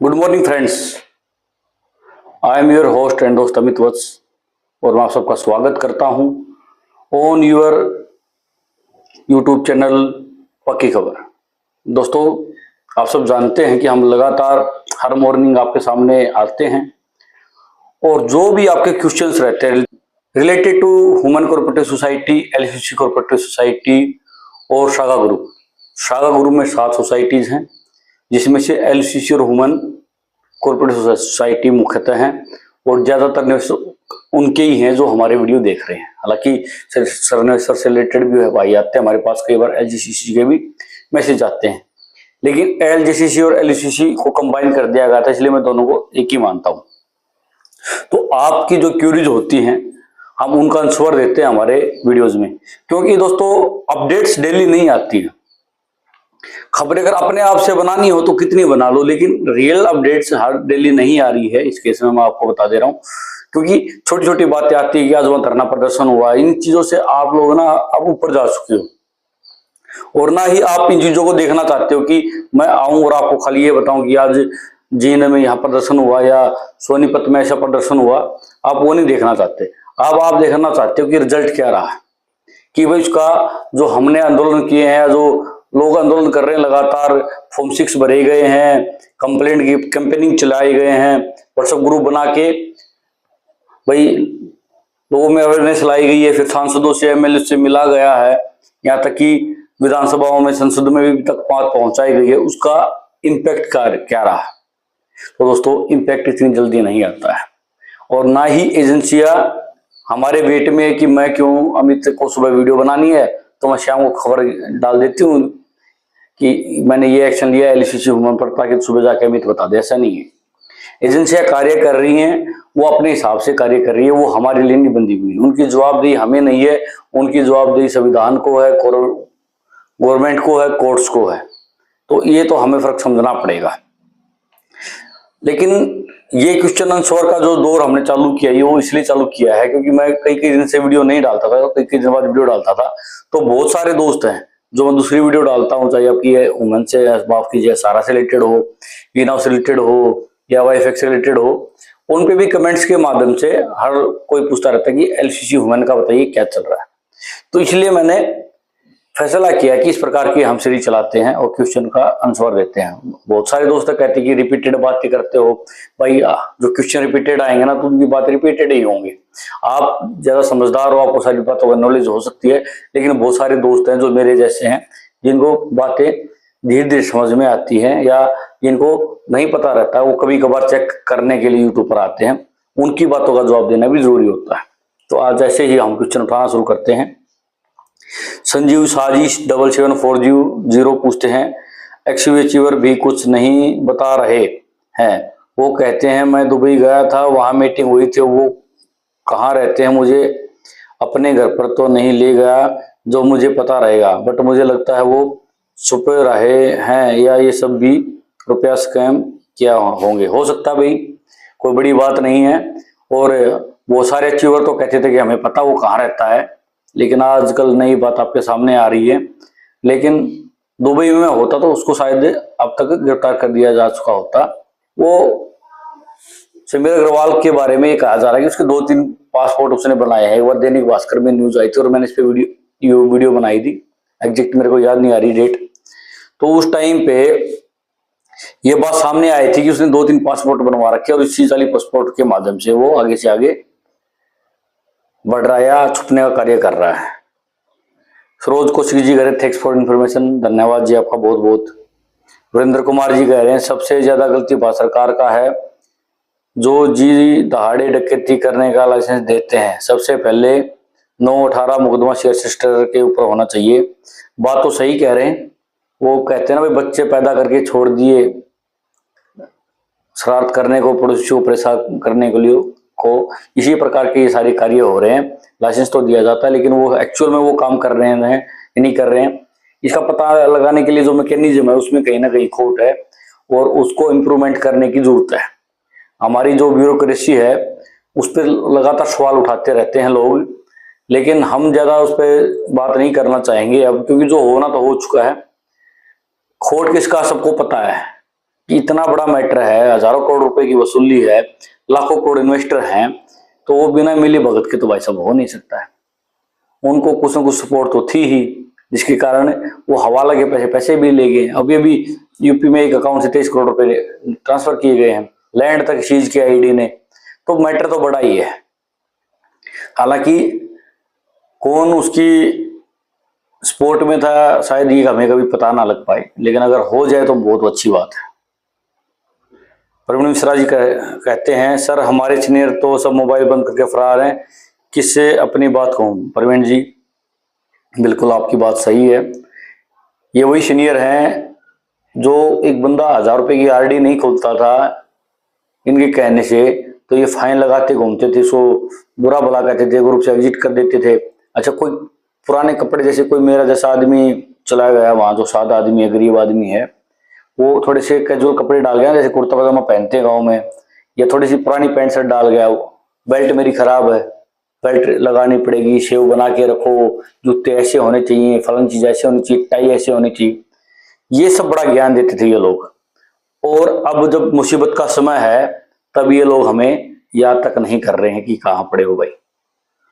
Good morning friends. I am your host and दोस्त अमित वत्स और मैं आप सबका स्वागत करता हूं ऑन योर यूट्यूब चैनल पक्की खबर। दोस्तों, आप सब जानते हैं कि हम लगातार हर मॉर्निंग आपके सामने आते हैं और जो भी आपके क्वेश्चंस रहते हैं related to human cooperative society, LCC cooperative society और शाखा ग्रुप में 7 सोसाइटीज हैं, जिसमें से एलसीसी और ह्यूमन कोऑपरेटिव सोसाइटी मुख्यतः हैं और ज्यादातर उनके ही हैं जो हमारे वीडियो देख रहे हैं। हालांकि सर से रिलेटेड भी भाई आते हैं हमारे पास, कई बार एलजीसीसी के भी मैसेज आते हैं, लेकिन एलजीसीसी और एलसीसी को कंबाइन कर दिया गया था, इसलिए मैं दोनों को एक ही मानता हूं। तो आपकी जो क्यूरीज होती हैं हम उनका आंसर देते हैं हमारे वीडियोज में, क्योंकि दोस्तों अपडेट्स डेली नहीं आती है। खबरें अगर अपने आप से बनानी हो तो कितनी बना लो, लेकिन रियल अपडेट्स हर डेली नहीं आ रही है। इस केस में मैं आपको बता दे रहा हूँ, क्योंकि छोटी छोटी बातें आती है कि आज वहां धरना प्रदर्शन हुआ, इन चीजों से आप लोग ना अब ऊपर जा चुके हो और ना ही आप इन चीजों को देखना चाहते हो कि मैं आऊं और आपको खाली ये बताऊं कि आज जींद में यहाँ प्रदर्शन हुआ या सोनीपत में ऐसा प्रदर्शन हुआ। आप वो नहीं देखना चाहते। अब आप देखना चाहते हो कि रिजल्ट क्या रहा है, कि भाई उसका जो हमने आंदोलन किए हैं, जो लोग आंदोलन कर रहे हैं, लगातार फॉर्म 6 भरे गए हैं, कंप्लेंट की कैंपेनिंग चलाए गए हैं, व्हाट्सएप ग्रुप बना के भाई लोगों में अवेयरनेस लाई गई है, फिर सांसदों से एमएलए से मिला गया है, यहाँ तक कि विधानसभाओं में संसद में भी तक बात पहुंचाई गई है। उसका इम्पैक्ट क्या रहा? तो दोस्तों, इम्पैक्ट इतनी जल्दी नहीं आता है और ना ही एजेंसियां हमारे वेट में है कि मैं क्यों अमित को सुबह वीडियो बनानी है तो मैं शाम को खबर डाल देती हूँ कि मैंने ये एक्शन लिया एलसीसी ह्यूमन पर, ताकि सुबह जाके अमित बता दे। ऐसा नहीं है। एजेंसियां कार्य कर रही हैं, वो अपने हिसाब से कार्य कर रही है, वो हमारे लिए नहीं बंधी हुई। उनकी जवाबदेही हमें नहीं है, उनकी जवाबदेही संविधान को है, गवर्नमेंट को है, कोर्ट्स को है। तो ये तो हमें फर्क समझना पड़ेगा। लेकिन ये क्वेश्चन आंसर का जो दौर हमने चालू किया है, वो इसलिए चालू किया है क्योंकि मैं कई दिन से वीडियो नहीं डालता था, कई दिन बाद वीडियो डालता था। तो बहुत सारे दोस्त हैं जो मैं दूसरी वीडियो डालता हूँ, चाहे आपकी वुमेन से माफ कीजिए सारा से रिलेटेड हो, वीना से रिलेटेड हो या वाईफेक्स से रिलेटेड हो, उन पे भी कमेंट्स के माध्यम से हर कोई पूछता रहता है कि एलसीसी वुमेन का बताइए क्या चल रहा है। तो इसलिए मैंने फैसला किया कि इस प्रकार की हम सीरीज चलाते हैं और क्वेश्चन का आंसर देते हैं। बहुत सारे दोस्त कहते हैं कि रिपीटेड बातें करते हो भाई, जो क्वेश्चन रिपीटेड आएंगे ना तो उनकी बात रिपीटेड ही होंगे। आप ज्यादा समझदार हो, आपको सारी बातों का नॉलेज हो सकती है, लेकिन बहुत सारे दोस्त हैं जो मेरे जैसे हैं, जिनको बातें धीरे धीरे समझ में आती हैं या जिनको नहीं पता रहता है, वो कभी कभार चेक करने के लिए यूट्यूब पर आते हैं, उनकी बातों का जवाब देना भी जरूरी होता है। तो आज ऐसे ही हम क्वेश्चन उठाना शुरू करते हैं। संजीव साजिश 7740 पूछते हैं, एक्सअचीवर भी कुछ नहीं बता रहे हैं। वो कहते हैं मैं दुबई गया था, वहां मीटिंग हुई थी, वो कहाँ रहते हैं, मुझे अपने घर पर तो नहीं ले गया जो मुझे पता रहेगा, बट मुझे लगता है वो छुप रहे हैं या ये सब भी रुपया स्कैम किया होंगे। हो सकता है भाई, कोई बड़ी बात नहीं है। और वो सारे अचीवर तो कहते थे कि हमें पता वो कहाँ रहता है, लेकिन आजकल नई बात आपके सामने आ रही है। लेकिन दुबई में होता तो उसको शायद अब तक गिरफ्तार कर दिया जा चुका होता। वो समीर अग्रवाल के बारे में ये कहा जा रहा है कि उसके 2-3 पासपोर्ट उसने बनाए हैं। एक बार दैनिक भास्कर में न्यूज आई थी और मैंने इस पे वीडियो बनाई थी, एग्जैक्ट मेरे को याद नहीं आ रही डेट। तो उस टाइम पे ये बात सामने आई थी कि उसने 2-3 पासपोर्ट बनवा रखे और इसी वाली पासपोर्ट के माध्यम से वो आगे से आगे बढ़ रहा है या छुपने का कार्य कर रहा है। सरोज कौशिक जी कह रहे हैं थैंक्स फॉर इन्फॉर्मेशन, धन्यवाद जी आपका बहुत बहुत। वीरेंद्र कुमार जी कह रहे हैं सबसे ज्यादा गलती भारत सरकार का है, जो जी दहाड़े डकैती करने का लाइसेंस देते हैं। सबसे पहले 9/18 मुकदमा शेयर सिस्टर के ऊपर होना चाहिए। बात तो सही कह रहे हैं। वो कहते हैं ना भाई, बच्चे पैदा करके छोड़ दिए शरारत करने को, पड़ोसियों को परेशान करने के लिए को, इसी प्रकार के ये सारे कार्य हो रहे हैं। लाइसेंस तो दिया जाता है, लेकिन वो एक्चुअल में वो काम कर रहे हैं या नहीं कर रहे हैं, इसका पता लगाने के लिए जो मैकेनिज्म है उसमें कहीं ना कहीं खोट है और उसको इम्प्रूवमेंट करने की जरूरत है। हमारी जो ब्यूरोक्रेसी है उस पर लगातार सवाल उठाते रहते हैं लोग, लेकिन हम ज्यादा उस पर बात नहीं करना चाहेंगे अब, क्योंकि जो होना तो हो चुका है। खोट किसका सबको पता है, कि इतना बड़ा मैटर है, हजारों करोड़ रुपए की वसूली है, लाखों करोड़ इन्वेस्टर हैं, तो वो बिना मिली भगत के तो भाई साहब हो नहीं सकता है। उनको कुछ ना कुछ सपोर्ट तो थी ही, जिसके कारण वो हवाला के पैसे भी ले गए। अभी अभी यूपी में एक अकाउंट से 23 करोड़ रुपए ट्रांसफर किए गए हैं, लैंड तक सीज किया ईडी ने, तो मैटर तो बड़ा ही है। हालांकि कौन उसकी सपोर्ट में था शायद ये हमें कभी पता ना लग पाए, लेकिन अगर हो जाए तो बहुत अच्छी बात है। प्रवीण मिश्रा जी कहते हैं, सर हमारे सीनियर तो सब मोबाइल बंद करके फरार हैं, किससे अपनी बात कहूं। प्रवीण जी बिल्कुल आपकी बात सही है। ये वही सीनियर हैं जो एक बंदा 1000 रुपए की आरडी नहीं खोलता था इनके कहने से, तो ये फाइन लगाते घूमते थे, सो बुरा भला कहते थे, ग्रुप से एग्जिट कर देते थे। अच्छा, कोई पुराने कपड़े, जैसे कोई मेरा जैसा आदमी चला गया वहां, जो सादा आदमी है, गरीब आदमी है, वो थोड़े से कैजुअल कपड़े डाल गया, जैसे कुर्ता पजामा पहनते हैं गाँव में, या थोड़ी सी पुरानी पैंट शर्ट डाल गया, बेल्ट मेरी खराब है, बेल्ट लगानी पड़ेगी, शेव बना के रखो, जूते ऐसे होने चाहिए, फलन चीज ऐसे होनी चाहिए, टाई ऐसे होनी चाहिए, ये सब बड़ा ज्ञान देते थे ये लोग। और अब जब मुसीबत का समय है तब ये लोग हमें याद तक नहीं कर रहे हैं कि कहाँ पड़े हो भाई।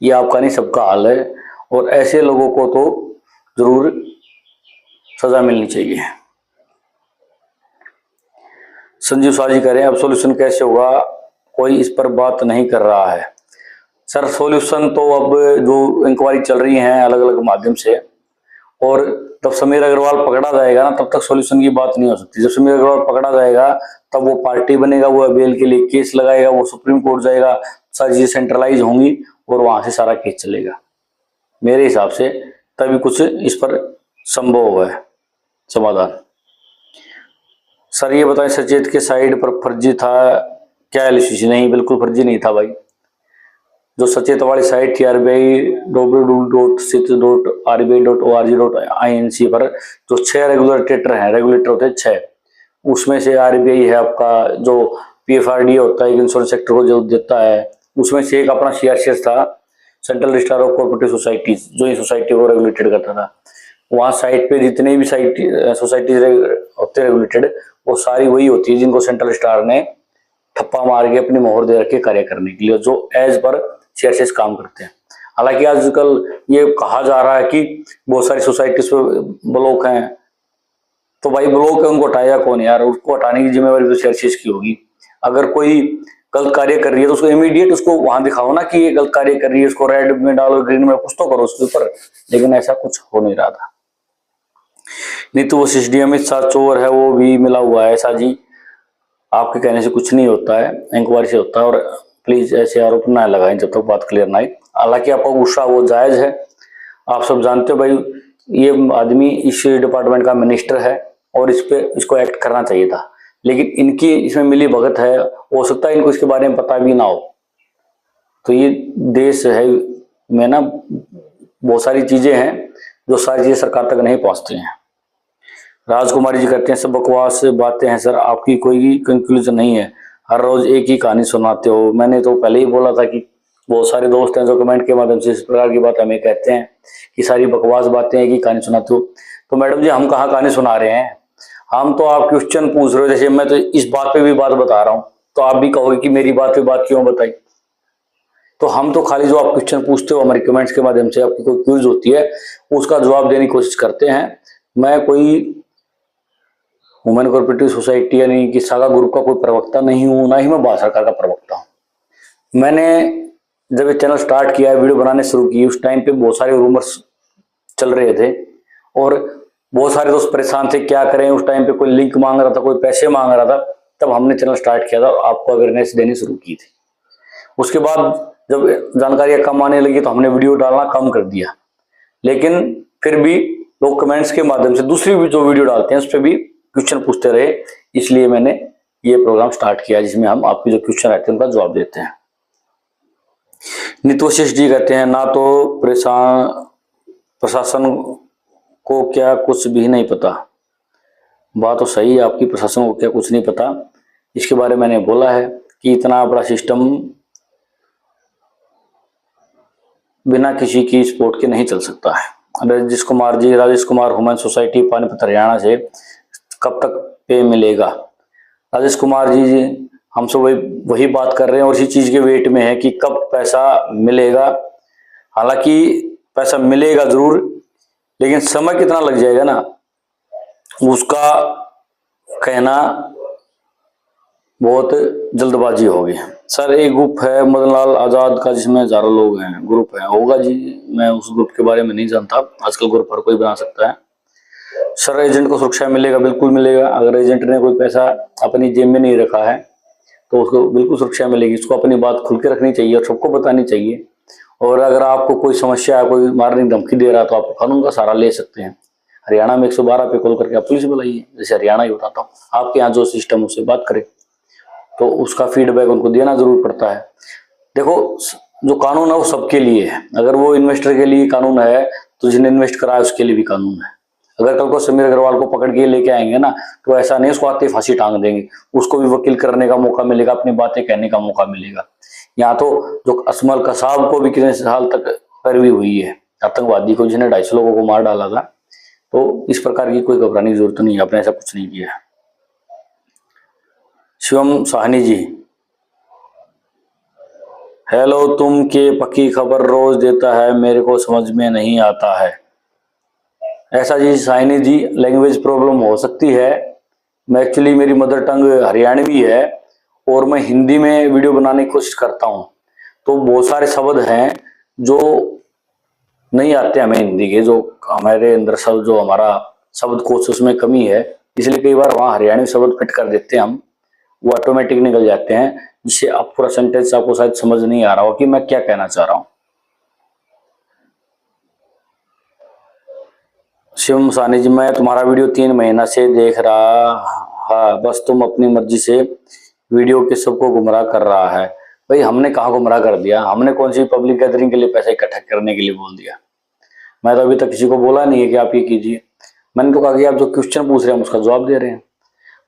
ये आपका नहीं सबका हाल है, और ऐसे लोगों को तो जरूर सजा मिलनी चाहिए। संजीव शाह जी कह रहे हैं, अब सॉल्यूशन कैसे होगा, कोई इस पर बात नहीं कर रहा है। सर सॉल्यूशन तो अब जो इंक्वायरी चल रही है अलग अलग माध्यम से, और तब समीर अग्रवाल पकड़ा जाएगा ना, तब तक सॉल्यूशन की बात नहीं हो सकती। जब समीर अग्रवाल पकड़ा जाएगा तब वो पार्टी बनेगा, वो बेल के लिए केस लगाएगा, वो सुप्रीम कोर्ट जाएगा, सारी चीजें सेंट्रलाइज होंगी और वहां से सारा केस चलेगा। मेरे हिसाब से तभी कुछ इस पर संभव हुआ है समाधान। सर ये बताएं, सचेत के साइड पर फर्जी था क्या एलसीसी? नहीं, बिल्कुल फर्जी नहीं था भाई। जो सचेत वाली साइट थी www.sit.rbi.org.in पर, जो 6 रेगुलेटर हैं, रेगुलेटर होते हैं 6, उसमें से आरबीआई है आपका, जो पीएफआरडीए होता है इंश्योरेंस सेक्टर को जो देता है, उसमें से एक अपना सीआरसीएस था, central registrar of cooperative societies, जो ये सोसाइटी को रेगुलेटेड करता था। वहाँ साइट पे जितने भी सोसाइटीज होते रेगुलेटेड, वो सारी वही होती है जिनको सेंट्रल रजिस्ट्रार ने ठप्पा मार के अपनी मोहर दे रखे कार्य करने के लिए, जो एज पर सीआरसीएस काम करते हैं। हालांकि आजकल ये कहा जा रहा है कि बहुत सारी सोसाइटीज पे ब्लॉक हैं, तो भाई ब्लॉक है उनको हटाएगा कौन यार? उसको हटाने की जिम्मेवारी तो सीआरसीएस की होगी। अगर कोई गलत कार्य कर रही है तो उसको इमीडिएट उसको वहां दिखाओ ना कि ये गलत कार्य कर रही है, उसको रेड में डालो, ग्रीन में, कुछ तो करो उसके ऊपर, लेकिन ऐसा कुछ हो नहीं रहा था। नहीं तो वो एसडीएम अमित शाह चोर है, वो भी मिला हुआ है। ऐसा जी आपके कहने से कुछ नहीं होता है, इंक्वायरी से होता है, और प्लीज ऐसे आरोप ना लगाएं जब तक बात क्लियर ना आई। हालांकि आपका गुस्सा वो जायज है, आप सब जानते हो भाई ये आदमी इस डिपार्टमेंट का मिनिस्टर है और इस पे इसको एक्ट करना चाहिए था, लेकिन इनकी इसमें मिली भगत है, हो सकता है इनको इसके बारे में पता भी ना हो। तो ये देश है में ना बहुत सारी चीजें हैं जो सारी चीजें सरकार तक नहीं पहुंचती हैं। राजकुमारी जी कहते हैं, सब बकवास बातें हैं सर, आपकी कोई कंक्लूजन नहीं है, हर रोज एक ही कहानी सुनाते हो। मैंने तो पहले ही बोला था कि बहुत सारे दोस्त हैं जो कमेंट के माध्यम से इस प्रकार की बात हमें कहते हैं कि सारी बकवास बातें हैं कि कहानी सुनाते हो। तो मैडम जी हम कहाँ कहानी सुना रहे हैं, हम तो आप क्वेश्चन पूछ रहे हो, जैसे मैं तो इस बात पे भी बात बता रहा हूँ, तो आप भी कहोगे कि मेरी बात पे बात क्यों बताई। तो हम तो खाली जो आप क्वेश्चन पूछते हो हमारे कमेंट्स के माध्यम से, आपकी कोई क्यूज होती है उसका जवाब देने की कोशिश करते हैं। मैं कोई वुमेन कोऑपरेटिव सोसाइटी यानी कि सागा ग्रुप का कोई प्रवक्ता नहीं हूँ, ना ही मैं भारत सरकार का प्रवक्ता हूँ। मैंने जब ये चैनल स्टार्ट किया, वीडियो बनाने शुरू की, उस टाइम पे बहुत सारे रूमर्स चल रहे थे और बहुत सारे दोस्त परेशान थे क्या करें। उस टाइम पे कोई लिंक मांग रहा था, कोई पैसे मांग रहा था, तब हमने चैनल स्टार्ट किया था और आपको अवेयरनेस देनी शुरू की थी। उसके बाद जब जानकारियां कम आने लगी तो हमने वीडियो डालना कम कर दिया, लेकिन फिर भी लोग कमेंट्स के माध्यम से दूसरी भी जो वीडियो डालते हैं उस पर भी क्वेश्चन पूछते रहे, इसलिए मैंने ये प्रोग्राम स्टार्ट किया जिसमें हम आपके जो क्वेश्चन रहते हैं उनका जवाब देते हैं। नितोशिष जी कहते हैं, ना तो प्रशासन को क्या कुछ भी नहीं पता। बात तो सही है आपकी, प्रशासन को क्या कुछ नहीं पता, इसके बारे में मैंने बोला है कि इतना बड़ा सिस्टम बिना किसी की सपोर्ट के नहीं चल सकता है। राजेश कुमार जी, राजेश कुमार ह्यूमन सोसाइटी पानीपत हरियाणा से, कब तक पे मिलेगा? राजेश कुमार जी हमसे वही बात कर रहे हैं और इसी चीज के वेट में है कि कब पैसा मिलेगा। हालांकि पैसा मिलेगा जरूर, लेकिन समय कितना लग जाएगा ना, उसका कहना बहुत जल्दबाजी होगी। सर एक ग्रुप है मदन लाल आजाद का जिसमें हजारों लोग हैं, ग्रुप है, होगा जी, मैं उस ग्रुप के बारे में नहीं जानता। आजकल ग्रुप हर कोई बना सकता है। सर एजेंट को सुरक्षा मिलेगा, बिल्कुल मिलेगा। अगर एजेंट ने कोई पैसा अपनी जेब में नहीं रखा है तो उसको बिल्कुल सुरक्षा मिलेगी। उसको अपनी बात खुल के रखनी चाहिए और सबको बतानी चाहिए। और अगर आपको कोई समस्या है, कोई मारने की धमकी दे रहा है, तो आप कानून का सहारा ले सकते हैं। हरियाणा में 112 पे कॉल करके आप पुलिस बुलाइए, जैसे हरियाणा ही बताता हूँ। आपके यहाँ जो सिस्टम उससे बात करें तो उसका फीडबैक उनको देना जरूर पड़ता है। देखो जो कानून है वो सबके लिए है। अगर वो इन्वेस्टर के लिए कानून है तो जिन्हें इन्वेस्ट करा है उसके लिए भी कानून है। अगर कल को समीर अग्रवाल को पकड़ के लेके आएंगे ना, तो ऐसा नहीं उसको आते फांसी टांग देंगे, उसको भी वकील करने का मौका मिलेगा, अपनी बातें कहने का मौका मिलेगा। यहाँ तो जो असमल कसाब को भी कितने साल तक पैरवी हुई है, आतंकवादी को जिन्हें 250 लोगों को मार डाला था। तो इस प्रकार की कोई घबराने की जरूरत नहीं है, आपने ऐसा कुछ नहीं किया। शिवम साहनी जी, हेलो, तुम के पक्की खबर रोज देता है, मेरे को समझ में नहीं आता है। ऐसा जी साइनी जी, लैंग्वेज प्रॉब्लम हो सकती है। मैं एक्चुअली मेरी मदर टंग हरियाणवी है और मैं हिंदी में वीडियो बनाने की कोशिश करता हूँ, तो बहुत सारे शब्द हैं जो नहीं आते हमें हिंदी के, जो हमारे अंदर शब्द, जो हमारा शब्दकोश उसमें कमी है, इसलिए कई बार वहाँ हरियाणवी शब्द फिट कर देते हैं हम, वो ऑटोमेटिक निकल जाते हैं, जिससे आप पूरा सेंटेंस आपको शायद समझ नहीं आ रहा हो कि मैं क्या कहना चाह रहा हूँ। शिवम सानी जी, मैं तुम्हारा वीडियो 3 महीना से देख रहा। हाँ, बस तुम अपनी मर्जी से वीडियो के सबको गुमराह कर रहा है। भाई हमने कहाँ गुमराह कर दिया? हमने कौन सी पब्लिक गैदरिंग के लिए पैसा इकट्ठा करने के लिए बोल दिया? मैं तो अभी तक किसी को बोला नहीं है कि आप ये कीजिए। मैंने तो कहा कि आप जो क्वेश्चन पूछ रहे हैं हम उसका जवाब दे रहे हैं।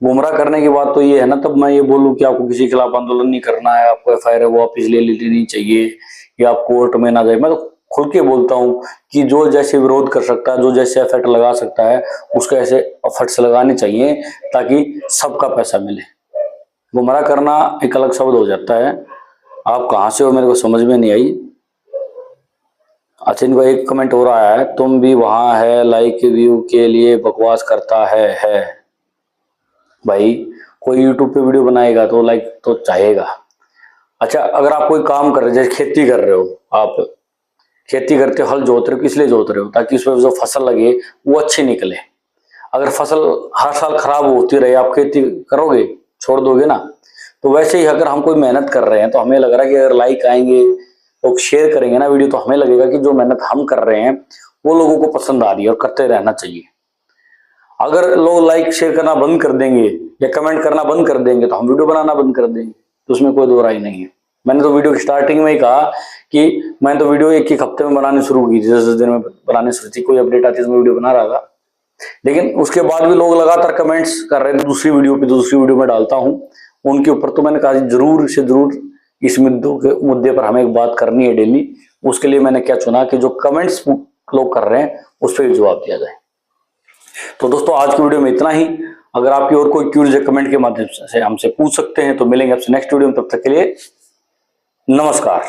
गुमराह करने की बात तो ये है ना, तब मैं ये बोलूँ कि आपको किसी के खिलाफ आंदोलन नहीं करना है, आपको एफआईआर है वो वापिस ले लेनी चाहिए, या आप कोर्ट में ना जाए। मैं तो खुल के बोलता हूँ कि जो जैसे विरोध कर सकता है, जो जैसे एफर्ट लगा सकता है, उसको ऐसे एफर्ट्स लगाने चाहिए ताकि सबका पैसा मिले। गुमराह करना एक अलग शब्द हो जाता है। आप कहाँ से हो मेरे को समझ में नहीं आई। अच्छा, इनको एक कमेंट हो रहा है, तुम भी वहां है, लाइक व्यू के लिए बकवास करता है। भाई कोई यूट्यूब पे वीडियो बनाएगा तो लाइक तो चाहेगा। अच्छा, अगर आप कोई काम कर रहे हो, जैसे खेती कर रहे हो, आप खेती करते हो, हल जोत रहे हो, किस लिए जोत रहे हो? ताकि उसमें जो फसल लगे वो अच्छी निकले। अगर फसल हर साल खराब होती रहे, आप खेती करोगे, छोड़ दोगे ना। तो वैसे ही अगर हम कोई मेहनत कर रहे हैं तो हमें लग रहा है कि अगर लाइक आएंगे, लोग शेयर करेंगे ना वीडियो, तो हमें लगेगा कि जो मेहनत हम कर रहे हैं वो लोगों को पसंद आ रही है और करते रहना चाहिए। अगर लोग लाइक शेयर करना बंद कर देंगे या कमेंट करना बंद कर देंगे तो हम वीडियो बनाना बंद कर देंगे, तो उसमें कोई दो राय नहीं है। मैंने तो वीडियो की स्टार्टिंग में ही कहा कि मैंने तो वीडियो एक हफ्ते में बनानी शुरू की थी, 10 दिन में बनानी शुरू थी, कोई अपडेट आती है तो मैं वीडियो बना रहा था। लेकिन उसके बाद भी लोग लगातार कमेंट्स कर रहे थे, दूसरी वीडियो पे दूसरी वीडियो में डालता हूँ उनके ऊपर। तो मैंने कहा जरूर से जरूर इस मुद्दे पर हमें एक बात करनी है डेली। उसके लिए मैंने क्या चुना कि जो कमेंट्स लोग कर रहे हैं उस पर जवाब दिया जाए। तो दोस्तों आज की वीडियो में इतना ही। अगर आपकी और कोई क्यूरीज है कमेंट के माध्यम से हमसे पूछ सकते हैं। तो मिलेंगे आपसे नेक्स्ट वीडियो में, तब तक के लिए नमस्कार।